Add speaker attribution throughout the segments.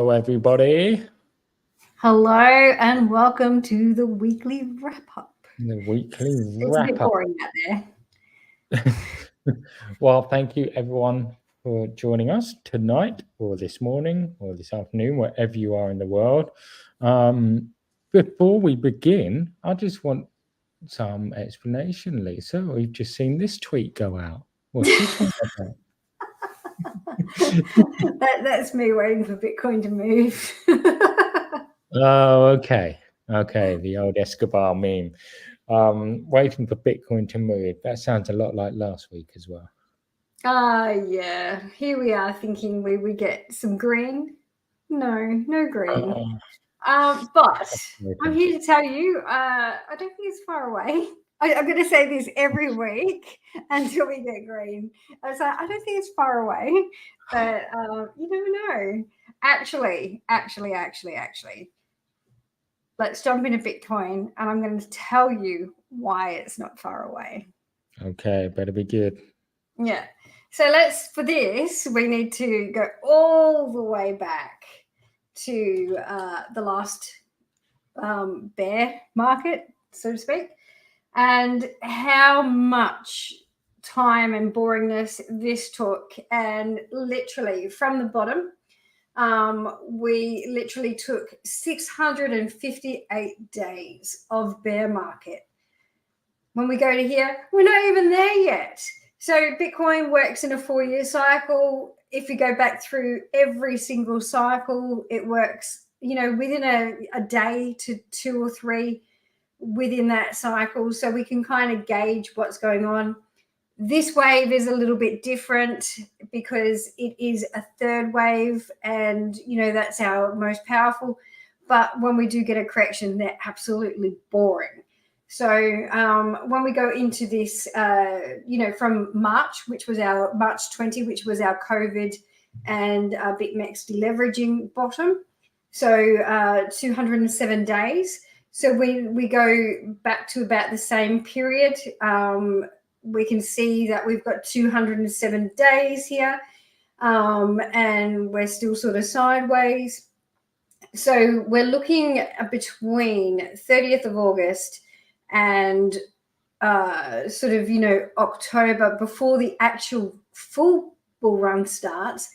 Speaker 1: Hello, everybody.
Speaker 2: Hello and welcome to the weekly wrap-up.
Speaker 1: The weekly
Speaker 2: It's a bit
Speaker 1: wrap-up.
Speaker 2: boring out there.
Speaker 1: Well, thank you, everyone, for joining us tonight or this morning or this afternoon, wherever you are in the world. Before we begin, I just want some explanation, Lisa. We've just seen this tweet go out. What's this one about?
Speaker 2: That's me waiting for Bitcoin to move.
Speaker 1: Oh, okay. Okay, the old Escobar meme. Waiting for Bitcoin to move. That sounds a lot like last week as well.
Speaker 2: Yeah. Here we are thinking we get some green. No green. But I'm here to tell you, I don't think it's far away. I'm going to say this every week until we get green. I don't think it's far away, but you never know. Actually, let's jump into Bitcoin, and I'm going to tell you why it's not far away.
Speaker 1: Okay, better be good.
Speaker 2: Yeah. So for this, we need to go all the way back to the last bear market, so to speak, and how much time and boringness this took. And literally from the bottom, we literally took 658 days of bear market. When we go to here, we're not even there yet. So Bitcoin works in a 4-year cycle. If you go back through every single cycle, it works, within a day to 2 or 3 within that cycle. So we can kind of gauge what's going on. This wave is a little bit different because it is a third wave, and that's our most powerful. But when we do get a correction, they're absolutely boring. So when we go into this, from March, which was our March 20, which was our COVID and BitMEX deleveraging bottom, so 207 days. So we go back to about the same period. We can see that we've got 207 days here, and we're still sort of sideways. So we're looking between 30th of August and October, before the actual full bull run starts.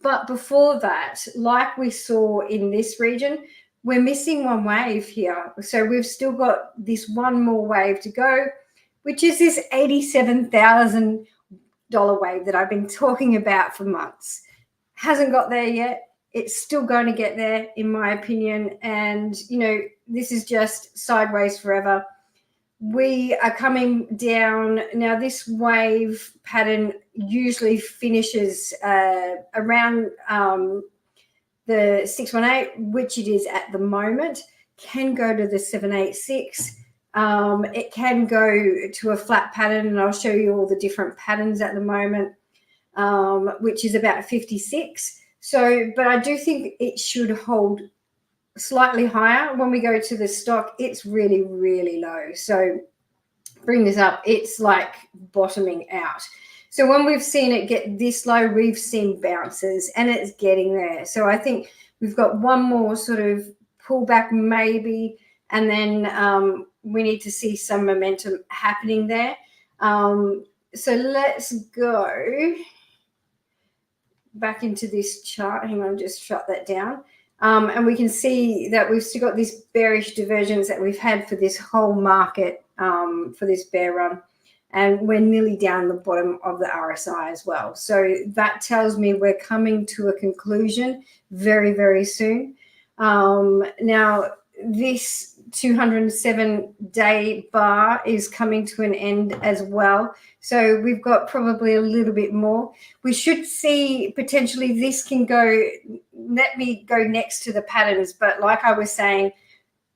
Speaker 2: But before that, like we saw in this region, we're missing one wave here. So we've still got this one more wave to go, which is this $87,000 wave that I've been talking about for months. Hasn't got there yet. It's still going to get there, in my opinion. And, this is just sideways forever. We are coming down. Now, this wave pattern usually finishes around the 618, which it is at the moment. Can go to the 786. It can go to a flat pattern, and I'll show you all the different patterns at the moment, which is about 56. So, but I do think it should hold slightly higher. When we go to the stock, it's really, really low. So bring this up, it's like bottoming out. So when we've seen it get this low, we've seen bounces, and it's getting there. So I think we've got one more sort of pullback maybe, and then we need to see some momentum happening there. So let's go back into this chart. Hang on, just shut that down. And we can see that we've still got this bearish divergence that we've had for this whole market, for this bear run. And we're nearly down the bottom of the RSI as well. So that tells me we're coming to a conclusion very, very soon. Now, this 207-day bar is coming to an end as well. So we've got probably a little bit more. We should see potentially this can go, let me go next to the patterns. But like I was saying,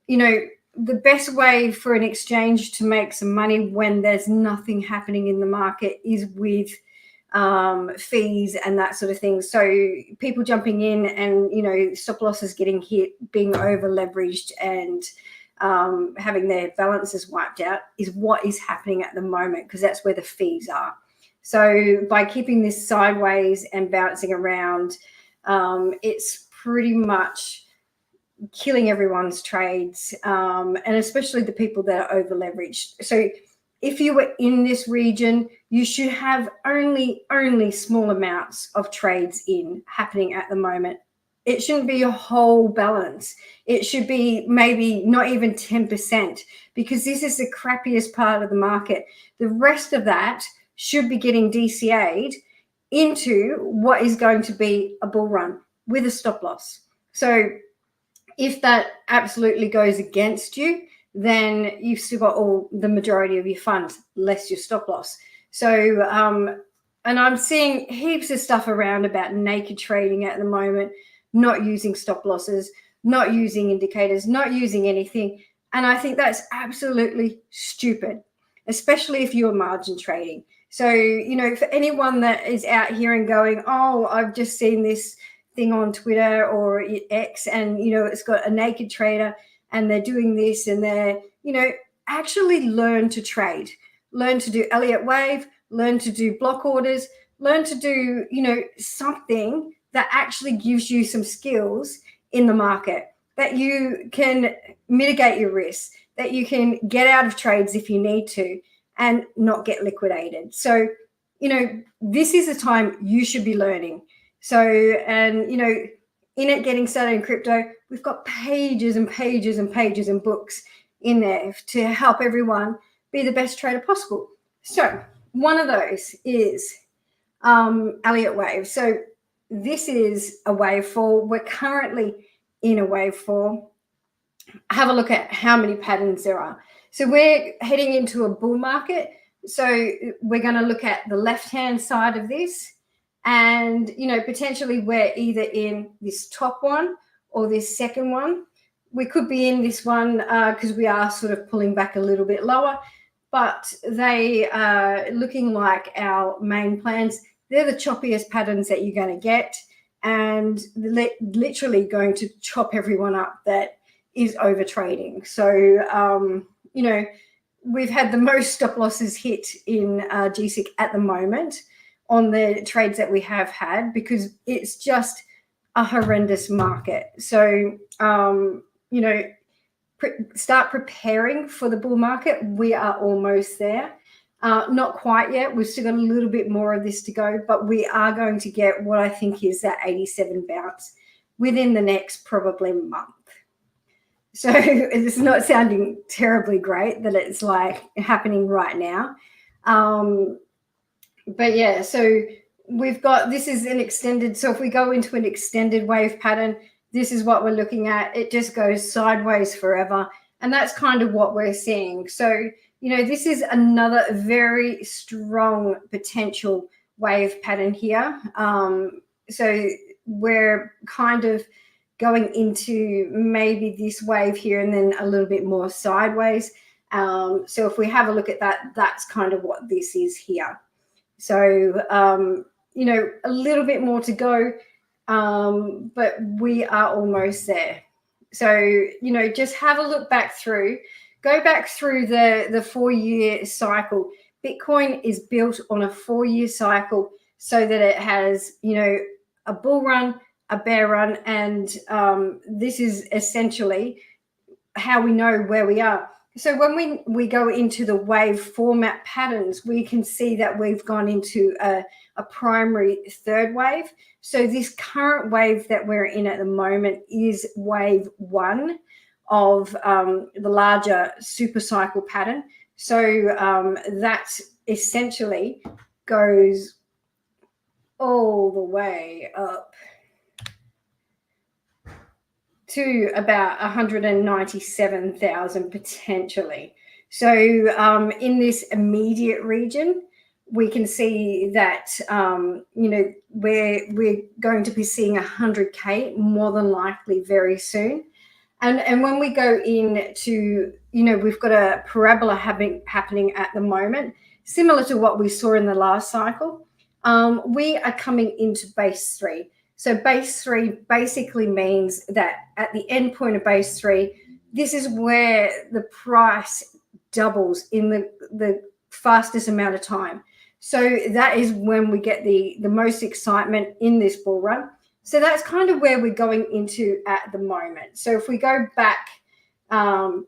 Speaker 2: the best way for an exchange to make some money when there's nothing happening in the market is with fees and that sort of thing. So people jumping in and, stop losses getting hit, being over leveraged, and having their balances wiped out is what is happening at the moment, because that's where the fees are. So by keeping this sideways and bouncing around, it's pretty much killing everyone's trades, and especially the people that are over leveraged. So if you were in this region, you should have only small amounts of trades happening at the moment. It shouldn't be a whole balance. It should be maybe not even 10%, because this is the crappiest part of the market. The rest of that should be getting DCA'd into what is going to be a bull run with a stop loss. So if that absolutely goes against you, then you've still got the majority of your funds, less your stop loss. So, and I'm seeing heaps of stuff around about naked trading at the moment, not using stop losses, not using indicators, not using anything. And I think that's absolutely stupid, especially if you're margin trading. So, you know, for anyone that is out here and going, oh, I've just seen this thing on Twitter or X, and, you know, it's got a naked trader and they're doing this and they're, you know, actually learn to trade, learn to do Elliott wave, learn to do block orders, learn to do, you know, something that actually gives you some skills in the market, that you can mitigate your risks, that you can get out of trades if you need to and not get liquidated. So, you know, this is the time you should be learning. So, and, you know, in it getting started in crypto, we've got pages and pages and pages and books in there to help everyone be the best trader possible. So one of those is Elliott wave. So this is a wavefall. We're currently in a wavefall. Have a look at how many patterns there are. So we're heading into a bull market. So we're going to look at the left-hand side of this. And, you know, potentially we're either in this top one or this second one. We could be in this one because we are sort of pulling back a little bit lower. But they are looking like our main plans. They're the choppiest patterns that you're going to get, and literally going to chop everyone up that is over trading. So, you know, we've had the most stop losses hit in GSIC at the moment on the trades that we have had, because it's just a horrendous market. So, you know, start preparing for the bull market. We are almost there. Not quite yet. We've still got a little bit more of this to go, but we are going to get what I think is that 87 bounce within the next probably month. So it's not sounding terribly great that it's like happening right now. But yeah, so we've got, this is an extended. So if we go into an extended wave pattern, this is what we're looking at. It just goes sideways forever. And that's kind of what we're seeing. So, you know, this is another very strong potential wave pattern here. So we're kind of going into maybe this wave here and then a little bit more sideways. So if we have a look at that, that's kind of what this is here. So, you know, a little bit more to go, but we are almost there. So, you know, just have a look back through, go back through the 4-year cycle. Bitcoin is built on a 4-year cycle so that it has, you know, a bull run, a bear run, and this is essentially how we know where we are. So when we go into the wave format patterns, we can see that we've gone into a primary third wave. So this current wave that we're in at the moment is wave 1 of the larger super cycle pattern. So that essentially goes all the way up to about 197,000 potentially. So in this immediate region, we can see that, you know, we're going to be seeing 100K more than likely very soon. And when we go into, you know, we've got a parabola happening at the moment, similar to what we saw in the last cycle. We are coming into base 3. So base 3 basically means that at the end point of base 3, this is where the price doubles in the fastest amount of time. So that is when we get the most excitement in this bull run. So that's kind of where we're going into at the moment. So if we go back to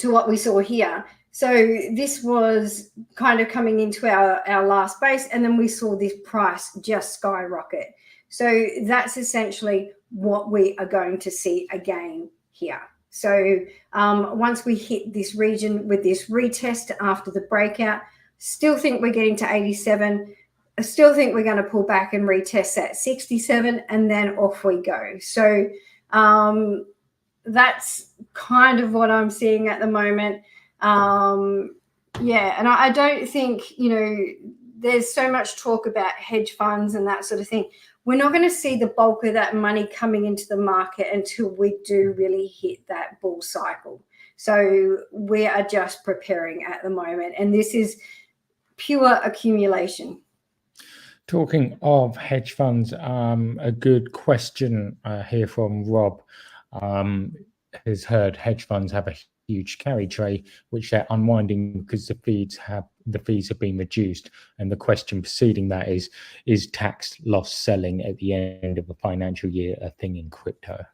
Speaker 2: what we saw here, so this was kind of coming into our last base, and then we saw this price just skyrocket. So that's essentially what we are going to see again here. So once we hit this region with this retest after the breakout, still think we're getting to 87. I still think we're going to pull back and retest at 67, and then off we go. So that's kind of what I'm seeing at the moment. Yeah, and I don't think, there's so much talk about hedge funds and that sort of thing. We're not going to see the bulk of that money coming into the market until we do really hit that bull cycle. So we are just preparing at the moment, and this is pure accumulation.
Speaker 1: Talking of hedge funds, a good question here from Rob has heard hedge funds have a huge carry trade, which they're unwinding because the fees have been reduced. And the question preceding that is tax loss selling at the end of a financial year a thing in crypto?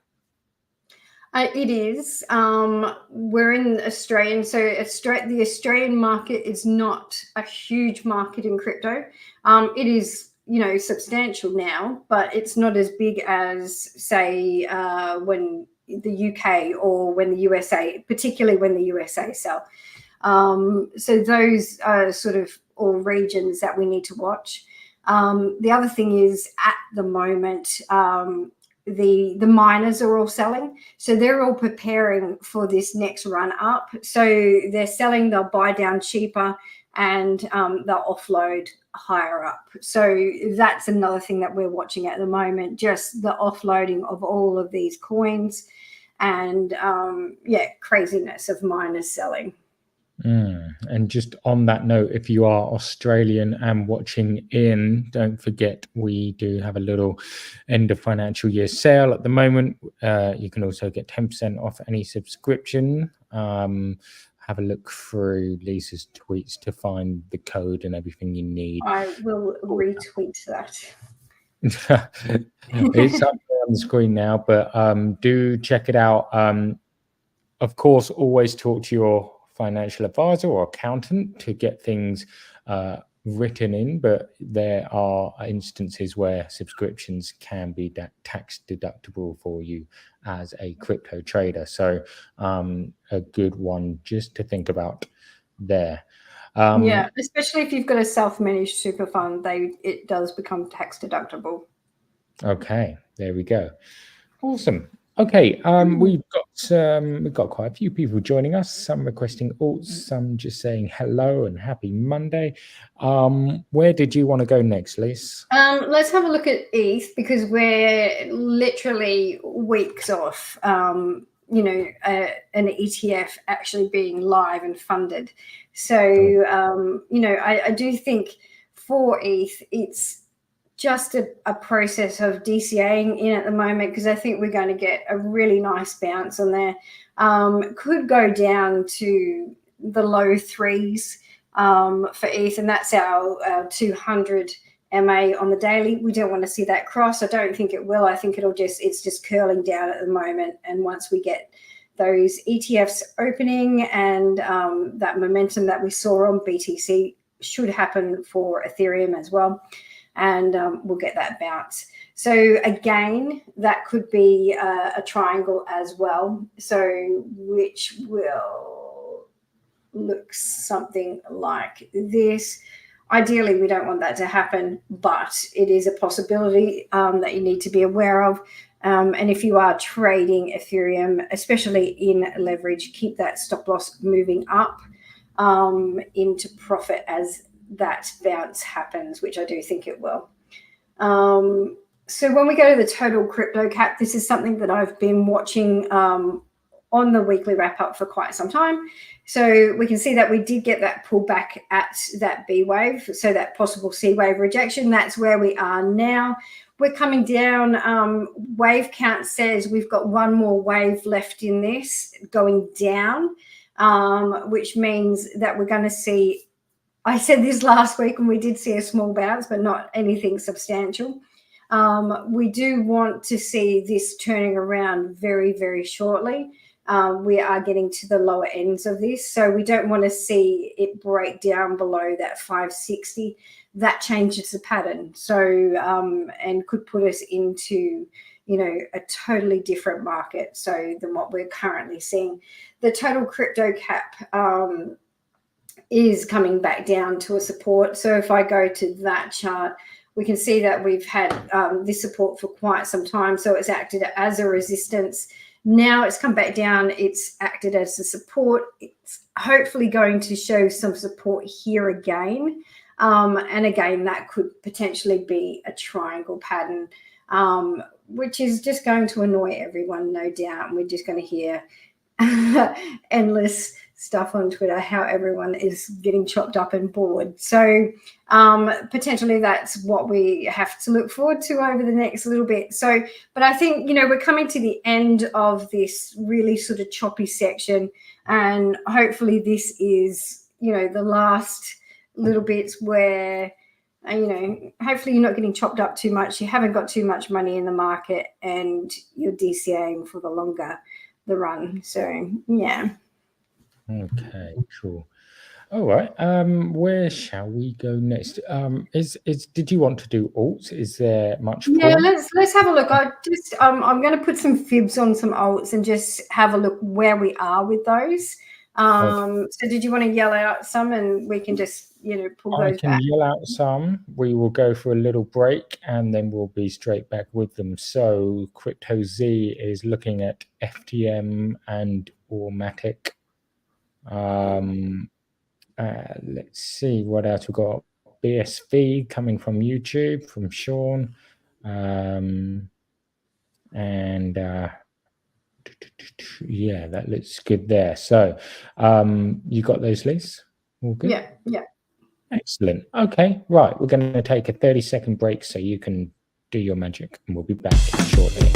Speaker 2: It is. We're in Australian, so the Australian market is not a huge market in crypto. It is, substantial now, but it's not as big as, say, when the UK or when the USA, particularly when the USA sell. So those are sort of all regions that we need to watch. The other thing is, at the moment, the miners are all selling, so they're all preparing for this next run up. So they're selling, they'll buy down cheaper, and they'll offload higher up. So that's another thing that we're watching at the moment, just the offloading of all of these coins, and craziness of miners selling.
Speaker 1: And just on that note, if you are Australian and watching in, don't forget we do have a little end of financial year sale at the moment. You can also get 10% off any subscription. Have a look through Lisa's tweets to find the code and everything you need.
Speaker 2: I will retweet that.
Speaker 1: It's up on the screen now, but do check it out. Of course, always talk to your financial advisor or accountant to get things written in, but there are instances where subscriptions can be tax deductible for you as a crypto trader. So a good one just to think about there.
Speaker 2: Yeah, especially if you've got a self-managed super fund, it does become tax deductible.
Speaker 1: Okay, there we go. Awesome. Okay, we've got quite a few people joining us. Some requesting alts, some just saying hello and happy Monday. Where did you want to go next, Liz?
Speaker 2: Let's have a look at ETH, because we're literally weeks off. An ETF actually being live and funded. So I do think for ETH, it's just a process of DCAing in at the moment, because I think we're going to get a really nice bounce on there. Could go down to the low threes for ETH, and that's our 200 MA on the daily. We don't want to see that cross. I don't think it will. I think it's just curling down at the moment. And once we get those ETFs opening and that momentum that we saw on BTC should happen for Ethereum as well. And we'll get that bounce. So again, that could be a triangle as well. So which will look something like this. Ideally, we don't want that to happen, but it is a possibility that you need to be aware of. And if you are trading Ethereum, especially in leverage, keep that stop loss moving up into profit as that bounce happens, which I do think it will. So when we go to the total crypto cap, this is something that I've been watching on the weekly wrap up for quite some time. So we can see that we did get that pullback at that B wave, so that possible C wave rejection. That's where we are now. We're coming down. Wave count says we've got one more wave left in this going down, which means that we're going to see, I said this last week, and we did see a small bounce, but not anything substantial. We do want to see this turning around very, very shortly. We are getting to the lower ends of this, so we don't want to see it break down below that 560. That changes the pattern, so and could put us into, you know, a totally different market so than what we're currently seeing. The total crypto cap is coming back down to a support. So if I go to that chart, we can see that we've had this support for quite some time. So it's acted as a resistance. Now it's come back down. It's acted as a support. It's hopefully going to show some support here again. And again, that could potentially be a triangle pattern, which is just going to annoy everyone, no doubt. And we're just going to hear endless stuff on Twitter, how everyone is getting chopped up and bored. So potentially that's what we have to look forward to over the next little bit. So, but I think, you know, we're coming to the end of this really sort of choppy section, and hopefully this is, you know, the last little bits where, you know, hopefully you're not getting chopped up too much, you haven't got too much money in the market, and you're DCAing for the run. So yeah.
Speaker 1: Okay, cool. All right. Where shall we go next? Did you want to do alts? Is there much
Speaker 2: Yeah,
Speaker 1: point?
Speaker 2: let's have a look. I'm going to put some fibs on some alts and just have a look where we are with those. So did you want to yell out some, and we can just, you know, pull those back?
Speaker 1: I can yell out some. We will go for a little break and then we'll be straight back with them. So Crypto Z is looking at FTM and Automatic. Let's see what else we've got. BSV coming from YouTube from Sean. Yeah, that looks good there. So you got those, Liz? All good?
Speaker 2: Yeah.
Speaker 1: Excellent. Okay, right. We're going to take a 30-second break so you can do your magic, and we'll be back shortly.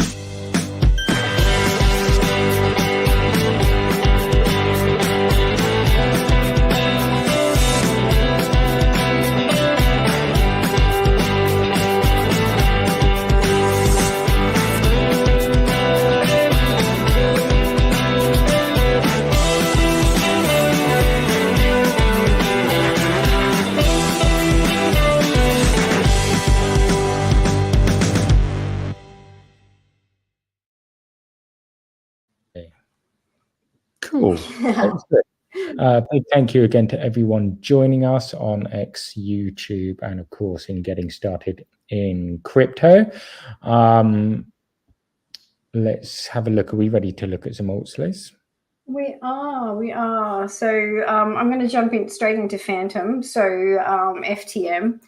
Speaker 1: Cool. Big thank you again to everyone joining us on X, YouTube, and of course in getting started in crypto. Let's have a look. Are we ready to look at some alts, Liz?
Speaker 2: We are. So I'm going to jump in straight into Phantom. So FTM.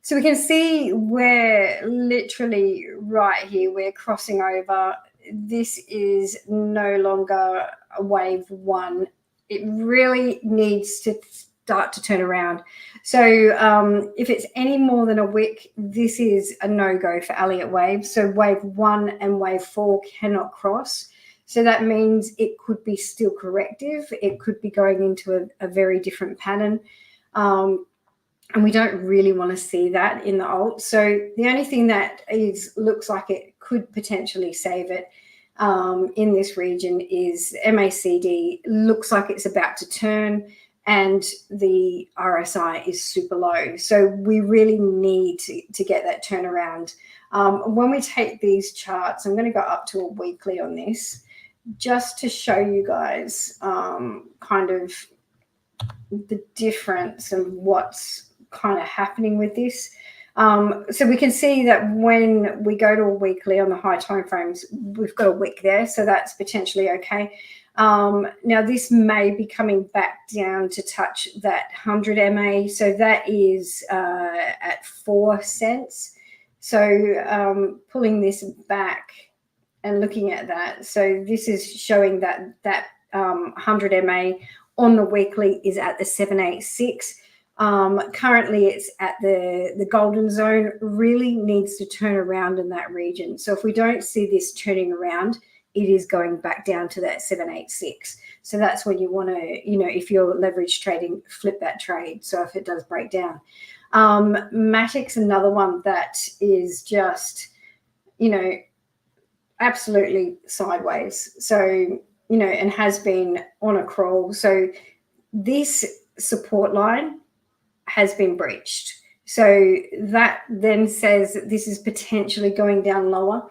Speaker 2: So we can see we're literally right here. We're crossing over. This is no longer a wave one. It really needs to start to turn around. So if it's any more than a wick, this is a no-go for Elliott wave. So wave 1 and wave 4 cannot cross. So that means it could be still corrective. It could be going into a very different pattern. And we don't really want to see that in the alt. So the only thing that looks like it could potentially save it in this region is MACD. Looks like it's about to turn, and the RSI is super low. So we really need to get that turnaround. When we take these charts, I'm going to go up to a weekly on this, just to show you guys kind of the difference and what's kind of happening with this. So we can see that when we go to a weekly on the high time frames, we've got a wick there, so that's potentially okay. Now this may be coming back down to touch that 100 MA, so that is at 4 cents. So pulling this back and looking at that, so this is showing that 100 MA on the weekly is at the 786. Currently it's at the golden zone. Really needs to turn around in that region. So if we don't see this turning around, it is going back down to that 786. So that's when you want to, you know, if you're leverage trading, flip that trade. So if it does break down. Matic's another one that is just absolutely sideways. So, and has been on a crawl. So this support line has been breached. So that then says that this is potentially going down lower.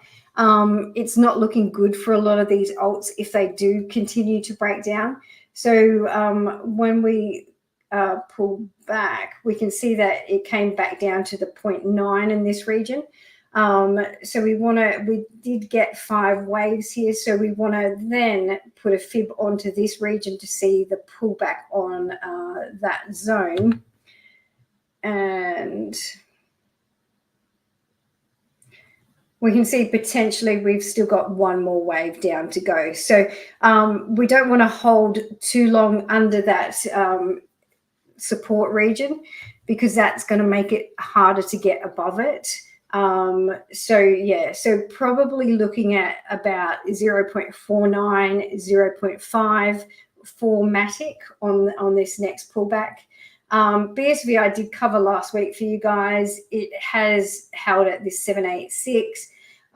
Speaker 2: It's not looking good for a lot of these alts if they do continue to break down. So when we pull back, we can see that it came back down to the 0.9 in this region. So we did get 5 waves here. So we want to then put a fib onto this region to see the pullback on that zone. And we can see potentially we've still got one more wave down to go. So we don't want to hold too long under that support region, because that's going to make it harder to get above it. So probably looking at about 0.49, 0.5 for Matic on this next pullback. BSV I did cover last week for you guys. It has held at this 786.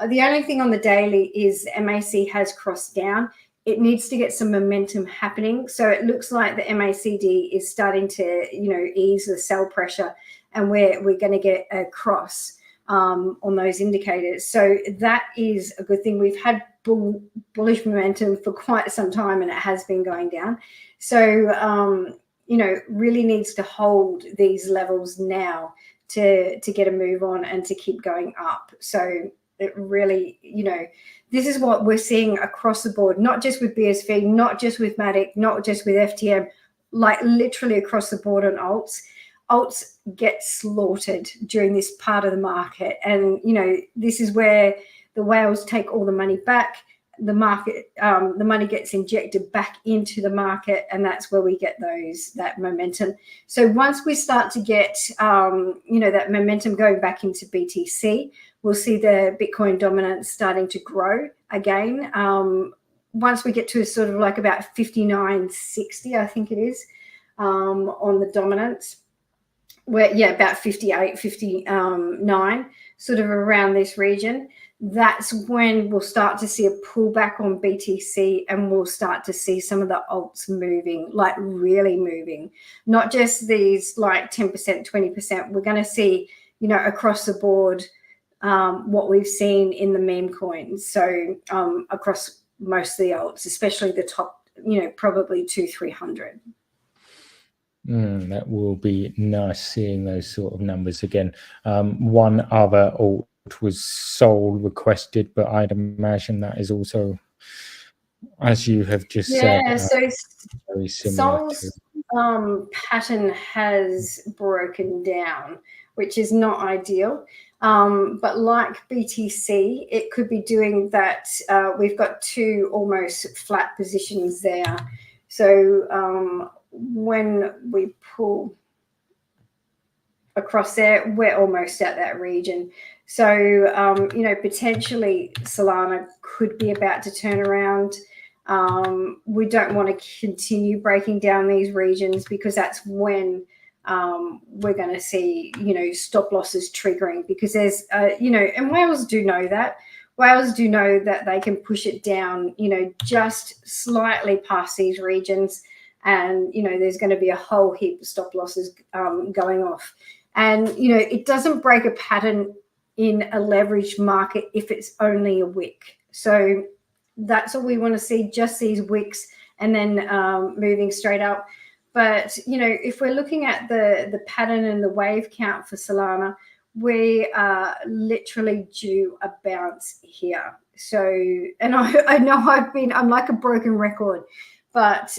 Speaker 2: The only thing on the daily is MAC has crossed down. It needs to get some momentum happening. So it looks like the MACD is starting to, ease the sell pressure, and we're going to get a cross on those indicators. So that is a good thing. We've had bullish momentum for quite some time, and it has been going down. So, really needs to hold these levels now to get a move on and to keep going up. So it really, this is what we're seeing across the board, not just with BSV, not just with Matic, not just with FTM, like literally across the board on alts. Alts get slaughtered during this part of the market. And, this is where the whales take all the money back. The market, the money gets injected back into the market, and that's where we get that momentum. So once we start to get, that momentum going back into BTC, we'll see the Bitcoin dominance starting to grow again. Once we get to sort of like about 59.60, I think it is, on the dominance, about 58, 59, sort of around this region. That's when we'll start to see a pullback on BTC, and we'll start to see some of the alts moving, like really moving, not just these like 10%, 20%. We're going to see, across the board, what we've seen in the meme coins. So across most of the alts, especially the top, probably 200-300.
Speaker 1: That will be nice seeing those sort of numbers again. One other alt was Sol requested, but I'd imagine that is also, as you have just said,
Speaker 2: so
Speaker 1: very similar.
Speaker 2: Sol's pattern has broken down, which is not ideal. But like BTC, it could be doing that. We've got 2 almost flat positions there. So when we pull across there, we're almost at that region. So, potentially Solana could be about to turn around. We don't want to continue breaking down these regions, because that's when we're going to see, stop losses triggering, because there's, and whales do know that. Whales do know that they can push it down, just slightly past these regions. And, there's going to be a whole heap of stop losses going off. And, it doesn't break a pattern in a leveraged market if it's only a wick. So that's all we want to see, just these wicks, and then moving straight up. But, if we're looking at the pattern and the wave count for Solana, we are literally due a bounce here. So, and I know I'm like a broken record, but,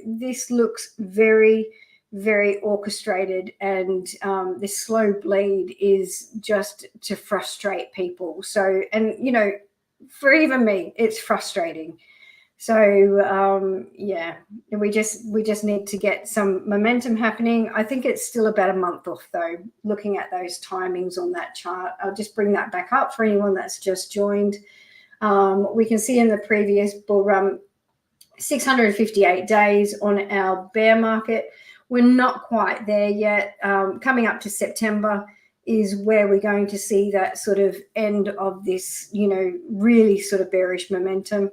Speaker 2: this looks very, very orchestrated, and this slow bleed is just to frustrate people. So, and, for even me, it's frustrating. So we just need to get some momentum happening. I think it's still about a month off, though, looking at those timings on that chart. I'll just bring that back up for anyone that's just joined. We can see in the previous bull run 658 days on our bear market. We're not quite there yet. Coming up to September is where we're going to see that sort of end of this, really sort of bearish momentum.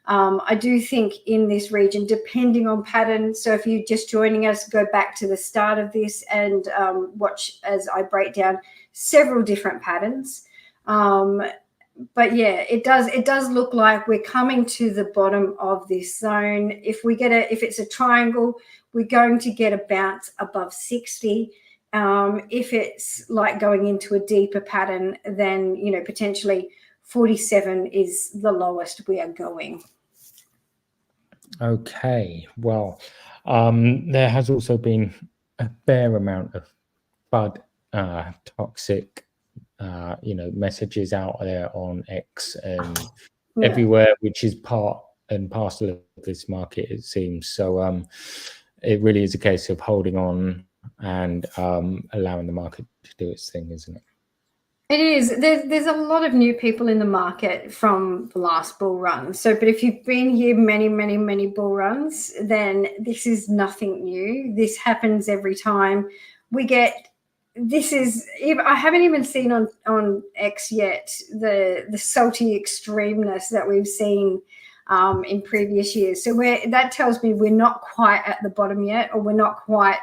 Speaker 2: I do think in this region, depending on patterns, so if you're just joining us, go back to the start of this and watch as I break down several different patterns. But yeah, it does look like we're coming to the bottom of this zone. If it's a triangle, we're going to get a bounce above 60. If it's like going into a deeper pattern, then potentially 47 is the lowest we are going.
Speaker 1: Okay, well, there has also been a fair amount of FUD toxic messages out there on X and everywhere, which is part and parcel of this market, it seems. So it really is a case of holding on and allowing the market to do its thing, isn't it?
Speaker 2: It is. There's a lot of new people in the market from the last bull run. So, but if you've been here many bull runs, then this is nothing new. This happens every time we get. I haven't even seen on X yet the salty extremeness that we've seen in previous years. So that tells me we're not quite at the bottom yet, or we're not quite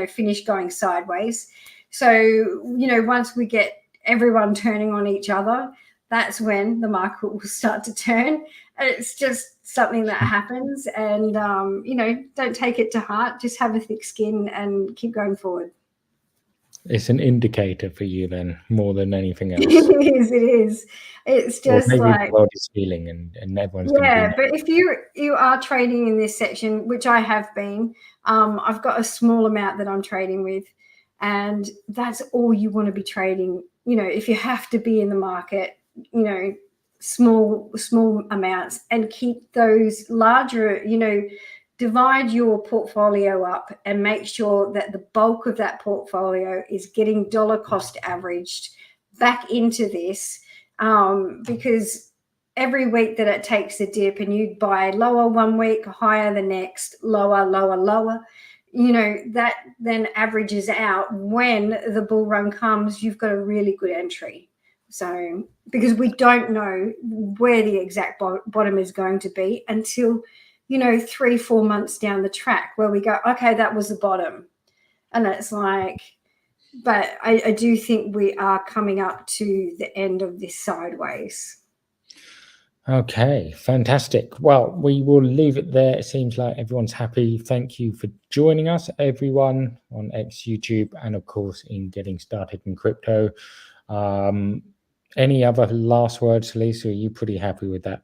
Speaker 2: finished going sideways. So once we get everyone turning on each other, that's when the market will start to turn. It's just something that happens, and don't take it to heart. Just have a thick skin and keep going forward.
Speaker 1: It's an indicator for you then, more than anything else.
Speaker 2: It is. It's just
Speaker 1: maybe
Speaker 2: like
Speaker 1: the world is healing and everyone's
Speaker 2: but if you are trading in this section, which I have been, I've got a small amount that I'm trading with, and that's all you want to be trading. If you have to be in the market, small amounts, and keep those larger, divide your portfolio up and make sure that the bulk of that portfolio is getting dollar cost averaged back into this, because every week that it takes a dip and you buy lower one week, higher the next, lower, that then averages out. When the bull run comes, you've got a really good entry. So because we don't know where the exact bottom is going to be until 3-4 months down the track, where we go, okay, that was the bottom. And it's like, but I do think we are coming up to the end of this sideways.
Speaker 1: Okay, fantastic. Well, we will leave it there. It seems like everyone's happy. Thank you for joining us, everyone, on X, YouTube, and of course in Getting Started in Crypto. Any other last words, Lisa? Are you pretty happy with that?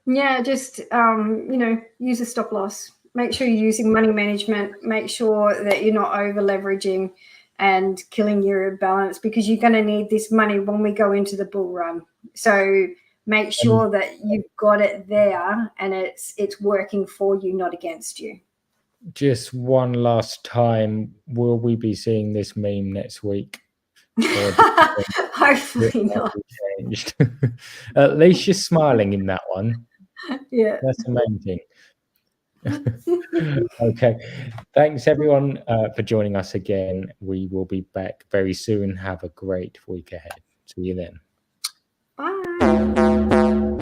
Speaker 2: Yeah, just use a stop loss. Make sure you're using money management. Make sure that you're not over leveraging and killing your balance, because you're going to need this money when we go into the bull run. So make sure that you've got it there and it's working for you, not against you.
Speaker 1: Just one last time, will we be seeing this meme next week?
Speaker 2: Hopefully not.
Speaker 1: At least you're smiling in that one.
Speaker 2: Yeah,
Speaker 1: that's the main thing. Okay, thanks everyone for joining us again. We will be back very soon. Have a great week ahead. See you then.
Speaker 2: Bye.